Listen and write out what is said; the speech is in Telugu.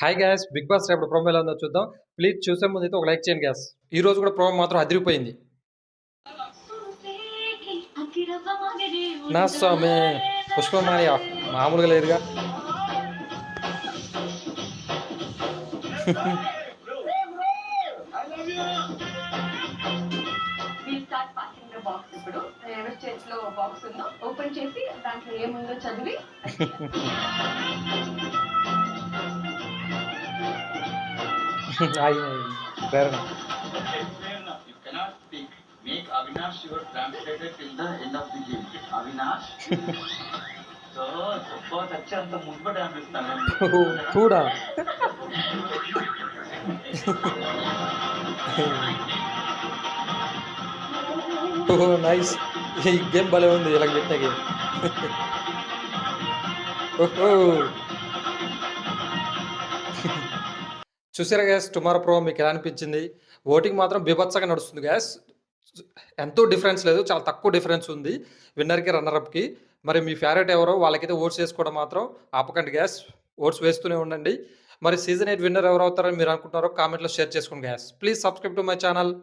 హాయ్ గ్యాస్ బిగ్ బాస్ రేపు ప్రోమో ఎలా ఉందో చూద్దాం. ప్లీజ్ చూసే ముందు అయితే ఒక లైక్ చేయండి గ్యాస్. ఈ రోజు కూడా ప్రోమో మాత్రం అదిరిపోయింది. నా స్వామి పుష్పమాలి మామూలుగా లేదుగా. చేతిలో బాక్స్ ఉందో ఓపెన్ చేసి దాంట్లో ఏముందో చదివి ప్రేరణ You cannot speak. Make Avinash your translator till the end of the game. Avinash. So, बहुत अच्छा अंत मुझे डांस इस्ताना. थोड़ा. ఓహో నైస్. ఈ గేమ్ భలే ఉంది ఇలా పెట్టిన గేమ్. ఓహో చూసారా గ్యాస్ టుమారో ప్రో మీకు ఎలా అనిపించింది? ఓటింగ్ మాత్రం బీభత్సంగా నడుస్తుంది గ్యాస్. ఎంతో డిఫరెన్స్ లేదు, చాలా తక్కువ డిఫరెన్స్ ఉంది విన్నర్‌కి, రన్నర్‌అప్‌కి. మరి మీ ఫేవరెట్ ఎవరో వాళ్ళకైతే ఓట్స్ వేసుకోవడం మాత్రం ఆపకండి గ్యాస్. ఓట్స్ వేస్తూనే ఉండండి. మరి సీజన్ 8 విన్నర్ ఎవరవుతారని మీరు అనుకుంటున్నారో కామెంట్‌లో షేర్ చేసుకోండి gas. Please subscribe to my channel.